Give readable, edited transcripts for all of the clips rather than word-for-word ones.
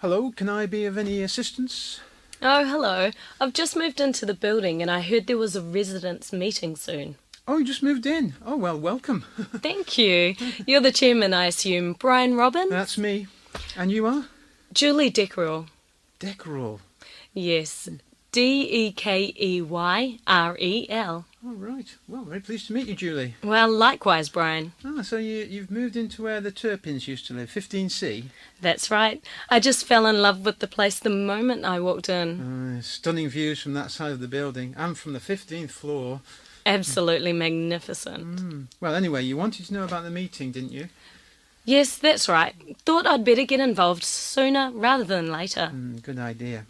Hello, can I be of any assistance? Oh, hello. I've just moved into the building and I heard there was a residents' meeting soon. Oh, you just moved in. Oh, well, welcome. Thank you. You're the chairman, I assume. Brian Robbins? That's me. And you are? Julie Deckerell. Deckerell. Yes. Dekeyrel. Oh, right. Well, very pleased to meet you, Julie. Well, likewise, Brian. Ah, so you've moved into where the Turpins used to live, 15C? That's right. I just fell in love with the place the moment I walked in. Stunning views from that side of the building and from the 15th floor. Absolutely magnificent. Well, anyway, you wanted to know about the meeting, didn't you? Yes, that's right. Thought I'd better get involved sooner rather than later. Good idea.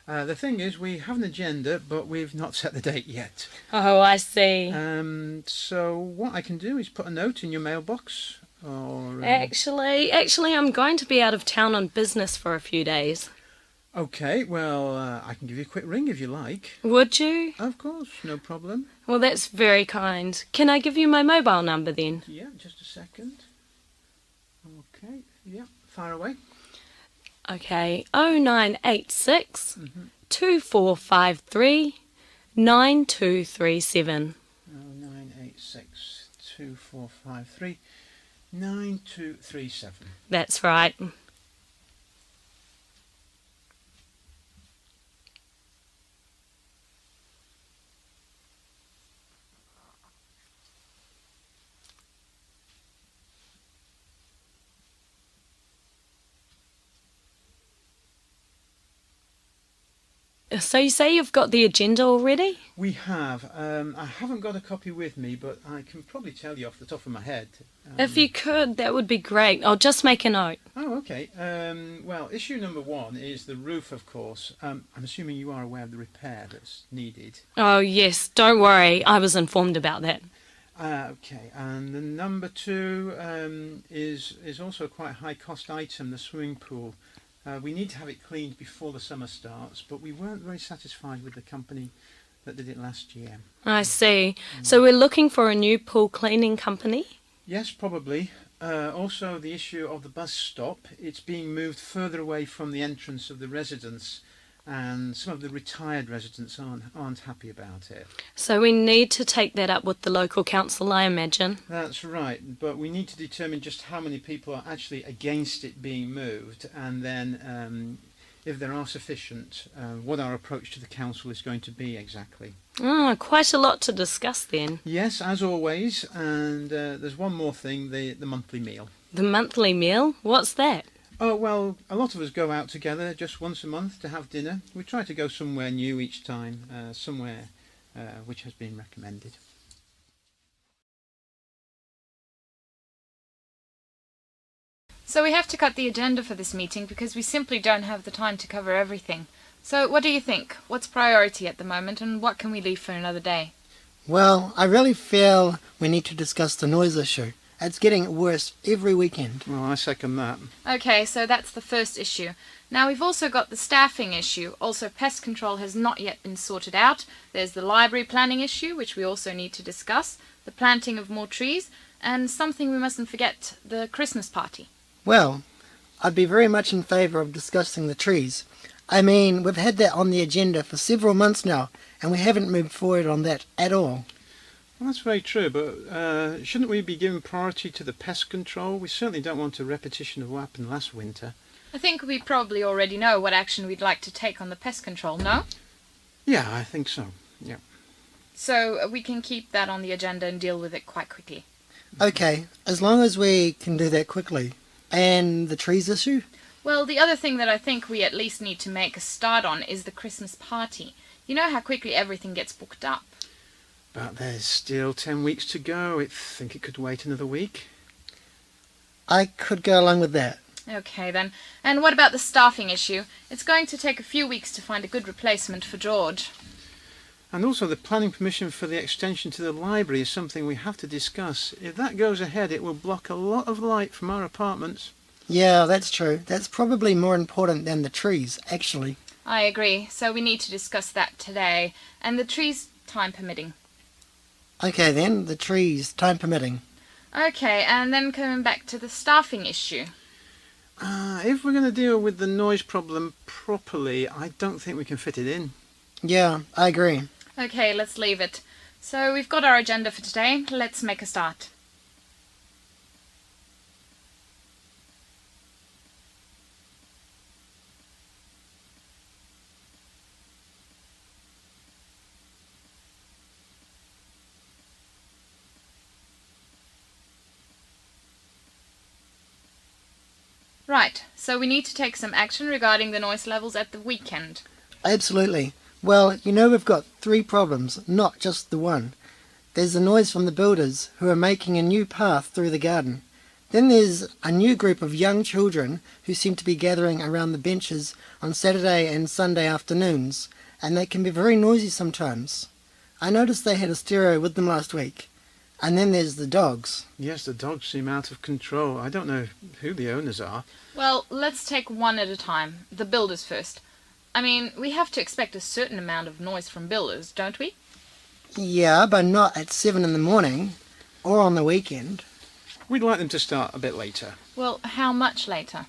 The thing is, we have an agenda, but we've not set the date yet. Oh, I see. So what I can do is put a note in your mailbox, or... Actually, I'm going to be out of town on business for a few days. Okay, well, I can give you a quick ring if you like. Would you? Of course, no problem. Well, that's very kind. Can I give you my mobile number then? Yeah, just a second. Okay, yeah, fire away. Okay, 0986 2453 9237. 0986 2453 9237. That's right. So you say you've got the agenda already? We have. I haven't got a copy with me, but I can probably tell you off the top of my head. If you could, that would be great. I'll just make a note. Oh, okay. Well, issue number 1 is the roof, of course. I'm assuming you are aware of the repair that's needed. Oh, yes. Don't worry. I was informed about that. Okay, and the number 2 is also a quite high-cost item, the swimming pool. We need to have it cleaned before the summer starts, but we weren't very satisfied with the company that did it last year. I see. So we're looking for a new pool cleaning company? Yes, probably. Also, the issue of the bus stop. It's being moved further away from the entrance of the residence, and some of the retired residents aren't happy about it. So we need to take that up with the local council, I imagine. That's right, but we need to determine just how many people are actually against it being moved, and then if there are sufficient, what our approach to the council is going to be exactly. Ah, quite a lot to discuss then. Yes, as always, and there's one more thing, the monthly meal. The monthly meal? What's that? Oh, well, a lot of us go out together just once a month to have dinner. We try to go somewhere new each time, somewhere which has been recommended. So we have to cut the agenda for this meeting because we simply don't have the time to cover everything. So what do you think? What's priority at the moment and what can we leave for another day? Well, I really feel we need to discuss the noise issue. It's getting worse every weekend. Well, I second that. Okay, so that's the first issue. Now we've also got the staffing issue. Also, pest control has not yet been sorted out. There's the library planning issue, which we also need to discuss, the planting of more trees, and something we mustn't forget, the Christmas party. Well, I'd be very much in favour of discussing the trees. I mean, we've had that on the agenda for several months now, and we haven't moved forward on that at all. Well, that's very true, but shouldn't we be giving priority to the pest control? We certainly don't want a repetition of what happened last winter. I think we probably already know what action we'd like to take on the pest control, no? Yeah, I think so, yeah. So we can keep that on the agenda and deal with it quite quickly. Okay, as long as we can do that quickly. And the trees issue? Well, the other thing that I think we at least need to make a start on is the Christmas party. You know how quickly everything gets booked up. But there's still 10 weeks to go. I think it could wait another week. I could go along with that. Okay then. And what about the staffing issue? It's going to take a few weeks to find a good replacement for George. And also the planning permission for the extension to the library is something we have to discuss. If that goes ahead, it will block a lot of light from our apartments. Yeah, that's true. That's probably more important than the trees, actually. I agree. So we need to discuss that today. And the trees, time permitting. Okay then, the trees, time permitting. Okay, and then coming back to the staffing issue. If we're going to deal with the noise problem properly, I don't think we can fit it in. Yeah, I agree. Okay, let's leave it. So we've got our agenda for today. Let's make a start. Right, so we need to take some action regarding the noise levels at the weekend. Absolutely. Well, we've got 3 problems, not just the one. There's the noise from the builders who are making a new path through the garden. Then there's a new group of young children who seem to be gathering around the benches on Saturday and Sunday afternoons, and they can be very noisy sometimes. I noticed they had a stereo with them last week. And then there's the dogs. Yes, the dogs seem out of control. I don't know who the owners are. Well, let's take one at a time. The builders first. I mean, we have to expect a certain amount of noise from builders, don't we? Yeah, but not at 7 in the morning or on the weekend. We'd like them to start a bit later. Well, how much later?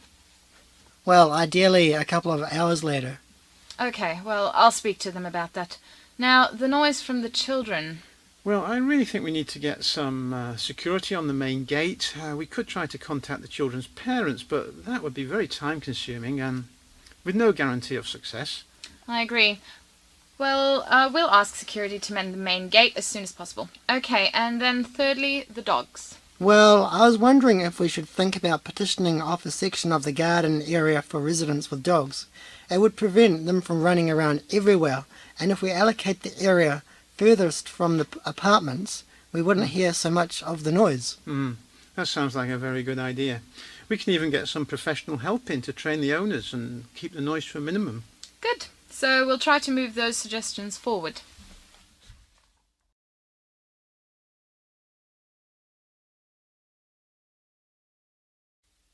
Well, ideally a couple of hours later. Okay, well, I'll speak to them about that. Now, the noise from the children. Well, I really think we need to get some security on the main gate. We could try to contact the children's parents, but that would be very time-consuming and with no guarantee of success. I agree. Well, we'll ask security to mend the main gate as soon as possible. Okay, and then thirdly, the dogs. Well, I was wondering if we should think about petitioning off a section of the garden area for residents with dogs. It would prevent them from running around everywhere, and if we allocate the area furthest from the apartments, we wouldn't hear so much of the noise. That sounds like a very good idea. We can even get some professional help in to train the owners and keep the noise to a minimum. Good. So we'll try to move those suggestions forward.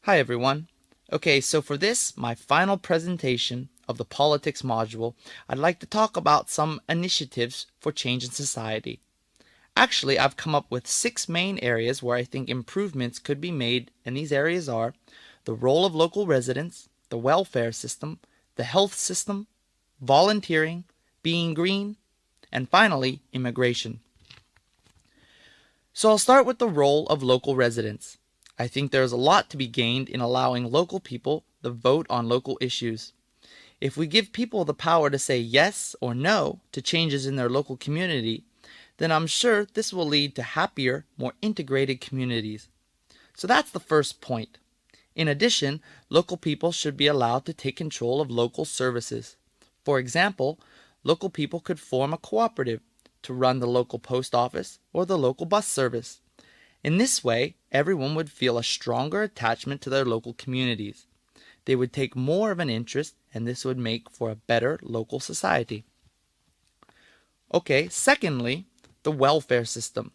Hi everyone. Okay, so for this, my final presentation of the politics module, I'd like to talk about some initiatives for change in society. Actually, I've come up with 6 main areas where I think improvements could be made, and these areas are the role of local residents, the welfare system, the health system, volunteering, being green, and finally, immigration. So I'll start with the role of local residents. I think there's a lot to be gained in allowing local people the vote on local issues. If we give people the power to say yes or no to changes in their local community, then I'm sure this will lead to happier, more integrated communities. So that's the first point. In addition, local people should be allowed to take control of local services. For example, local people could form a cooperative to run the local post office or the local bus service. In this way, everyone would feel a stronger attachment to their local communities. They would take more of an interest, and this would make for a better local society. Okay, secondly, the welfare system.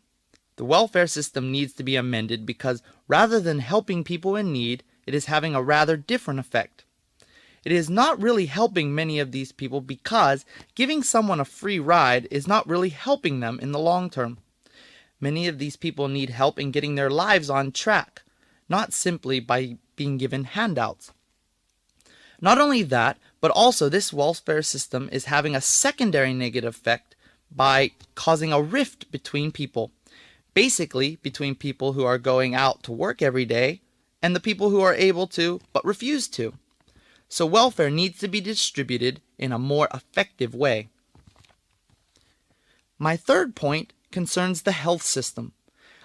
The welfare system needs to be amended because rather than helping people in need, it is having a rather different effect. It is not really helping many of these people because giving someone a free ride is not really helping them in the long term. Many of these people need help in getting their lives on track, not simply by being given handouts. Not only that, but also this welfare system is having a secondary negative effect by causing a rift between people. Basically, between people who are going out to work every day and the people who are able to but refuse to. So welfare needs to be distributed in a more effective way. My third point concerns the health system.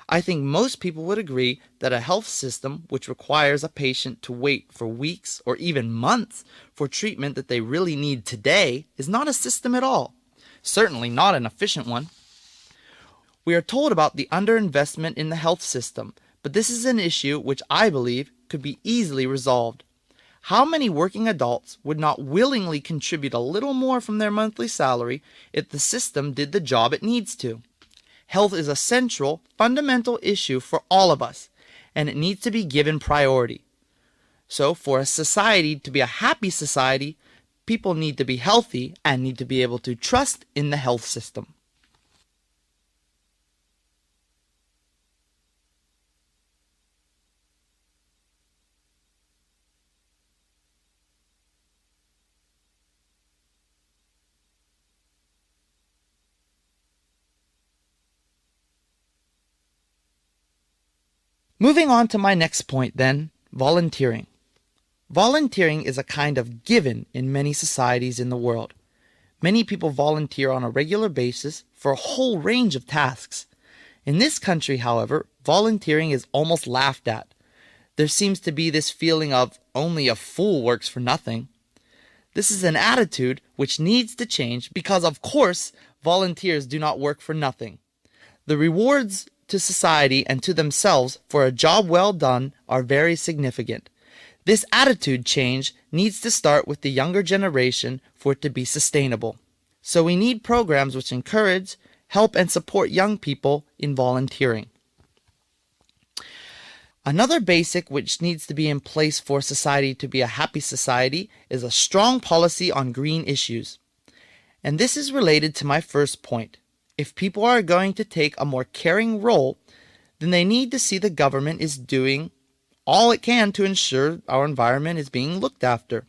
I think most people would agree that a health system which requires a patient to wait for weeks or even months for treatment that they really need today is not a system at all. Certainly not an efficient one. We are told about the underinvestment in the health system, but this is an issue which I believe could be easily resolved. How many working adults would not willingly contribute a little more from their monthly salary if the system did the job it needs to? Health is a central, fundamental issue for all of us, and it needs to be given priority. So for a society to be a happy society, people need to be healthy and need to be able to trust in the health system. Moving on to my next point then, volunteering. Volunteering is a kind of given in many societies in the world. Many people volunteer on a regular basis for a whole range of tasks. In this country, however, volunteering is almost laughed at. There seems to be this feeling of only a fool works for nothing. This is an attitude which needs to change because, of course, volunteers do not work for nothing. The rewards to society and to themselves for a job well done are very significant. This attitude change needs to start with the younger generation for it to be sustainable. So we need programs which encourage, help, and support young people in volunteering. Another basic which needs to be in place for society to be a happy society is a strong policy on green issues. And this is related to my first point. If people are going to take a more caring role, then they need to see the government is doing all it can to ensure our environment is being looked after.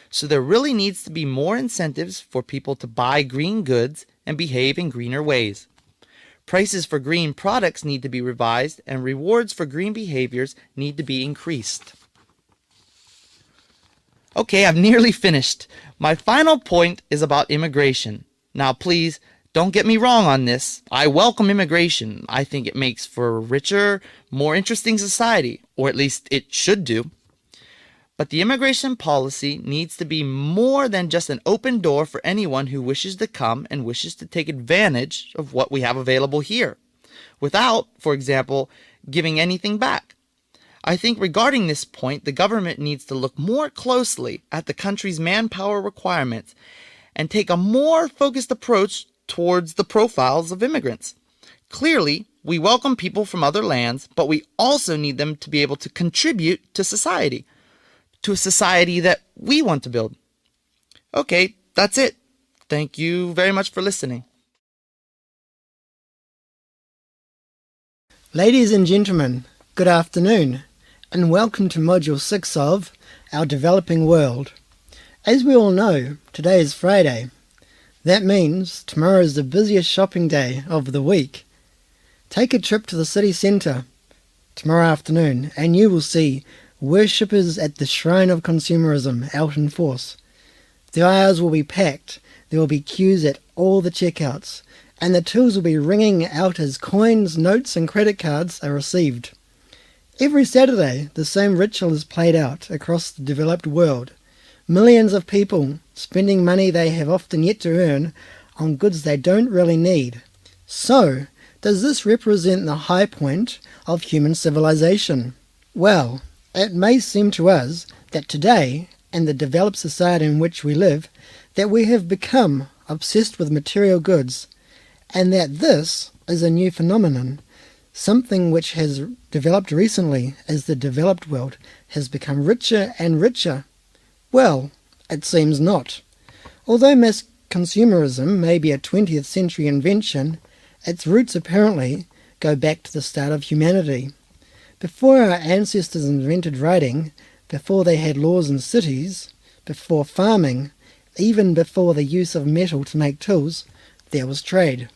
So there really needs to be more incentives for people to buy green goods and behave in greener ways. Prices for green products need to be revised, and rewards for green behaviors need to be increased. Okay, I've nearly finished. My final point is about immigration. Now please, don't get me wrong on this. I welcome immigration. I think it makes for a richer, more interesting society, or at least it should do. But the immigration policy needs to be more than just an open door for anyone who wishes to come and wishes to take advantage of what we have available here, without, for example, giving anything back. I think regarding this point, the government needs to look more closely at the country's manpower requirements and take a more focused approach towards the profiles of immigrants. Clearly, we welcome people from other lands, but we also need them to be able to contribute to society, to a society that we want to build. Okay, that's it. Thank you very much for listening. Ladies and gentlemen, good afternoon, and welcome to Module 6 of Our Developing World. As we all know, today is Friday. That means tomorrow is the busiest shopping day of the week. Take a trip to the city centre tomorrow afternoon and you will see worshippers at the shrine of consumerism out in force. The aisles will be packed, there will be queues at all the checkouts, and the tills will be ringing out as coins, notes and credit cards are received. Every Saturday, the same ritual is played out across the developed world. Millions of people spending money they have often yet to earn on goods they don't really need. So, does this represent the high point of human civilization? Well, it may seem to us that today, in the developed society in which we live, that we have become obsessed with material goods, and that this is a new phenomenon, something which has developed recently as the developed world has become richer and richer. Well, it seems not. Although mass consumerism may be a 20th century invention, its roots apparently go back to the start of humanity. Before our ancestors invented writing, before they had laws in cities, before farming, even before the use of metal to make tools, there was trade.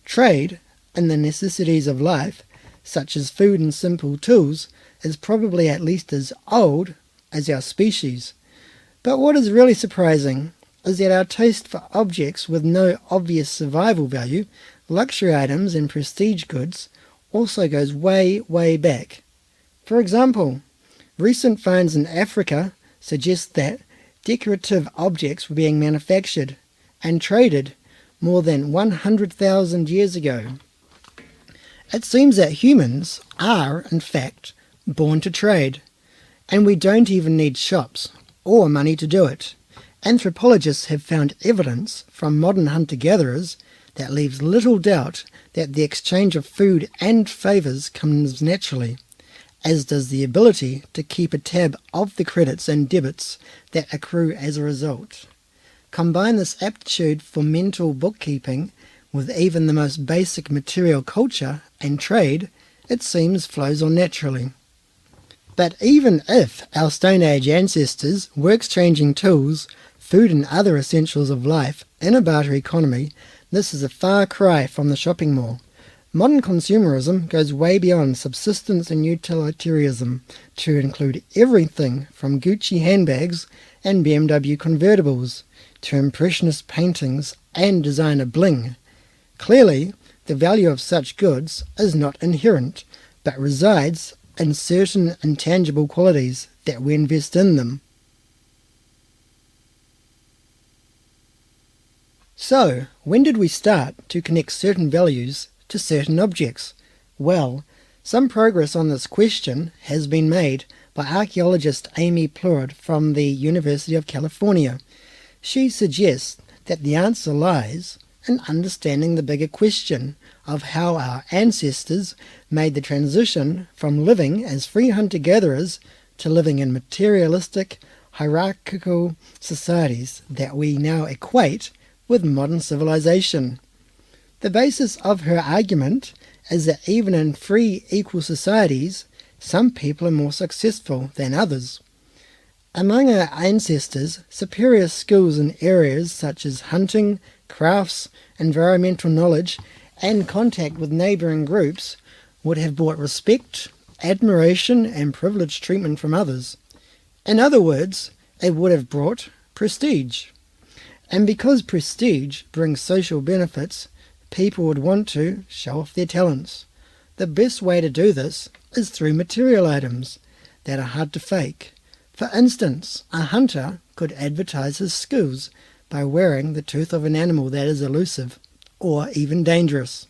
Trade, in the necessities of life, such as food and simple tools, is probably at least as old as our species. But what is really surprising is that our taste for objects with no obvious survival value, luxury items and prestige goods, also goes way, way back. For example, recent finds in Africa suggest that decorative objects were being manufactured and traded more than 100,000 years ago. It seems that humans are, in fact, born to trade, and we don't even need shops or money to do it. Anthropologists have found evidence from modern hunter-gatherers that leaves little doubt that the exchange of food and favours comes naturally, as does the ability to keep a tab of the credits and debits that accrue as a result. Combine this aptitude for mental bookkeeping with even the most basic material culture and trade, it seems flows on naturally. But even if our Stone Age ancestors were exchanging tools, food and other essentials of life in a barter economy, this is a far cry from the shopping mall. Modern consumerism goes way beyond subsistence and utilitarianism to include everything from Gucci handbags and BMW convertibles to impressionist paintings and designer bling. Clearly, the value of such goods is not inherent, but resides in certain intangible qualities that we invest in them. So, when did we start to connect certain values to certain objects? Well, some progress on this question has been made by archaeologist Amy Plourde from the University of California. She suggests that the answer lies in understanding the bigger question of how our ancestors made the transition from living as free hunter-gatherers to living in materialistic, hierarchical societies that we now equate with modern civilization. The basis of her argument is that even in free, equal societies, some people are more successful than others. Among our ancestors, superior skills in areas such as hunting, crafts, environmental knowledge, and contact with neighbouring groups would have brought respect, admiration, and privileged treatment from others. In other words, it would have brought prestige. And because prestige brings social benefits, people would want to show off their talents. The best way to do this is through material items that are hard to fake. For instance, a hunter could advertise his skills by wearing the tooth of an animal that is elusive, or even dangerous.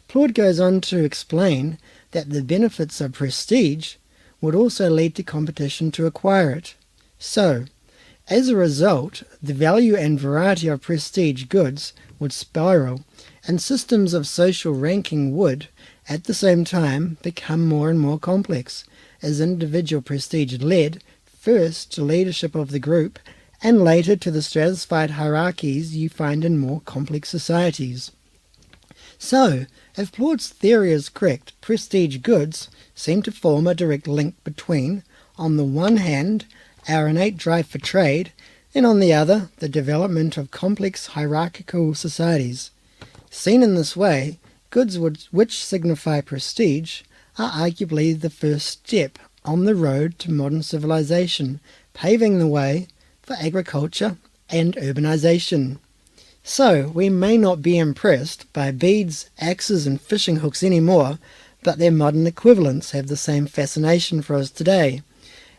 Plourde goes on to explain that the benefits of prestige would also lead to competition to acquire it. So, as a result, the value and variety of prestige goods would spiral, and systems of social ranking would, at the same time, become more and more complex, as individual prestige led first to leadership of the group, and later to the stratified hierarchies you find in more complex societies. So, if Plourde's theory is correct, prestige goods seem to form a direct link between, on the one hand, our innate drive for trade, and on the other, the development of complex hierarchical societies. Seen in this way, goods which signify prestige are arguably the first step on the road to modern civilization, paving the way for agriculture and urbanization. So, we may not be impressed by beads, axes and fishing hooks anymore, but their modern equivalents have the same fascination for us today.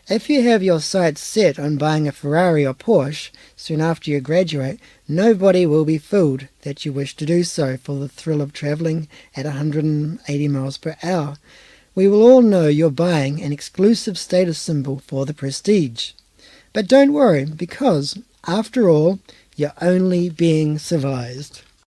If you have your sights set on buying a Ferrari or Porsche soon after you graduate, nobody will be fooled that you wish to do so for the thrill of travelling at 180 miles per hour. We will all know you're buying an exclusive status symbol for the prestige. But don't worry, because, after all, you're only being civilized.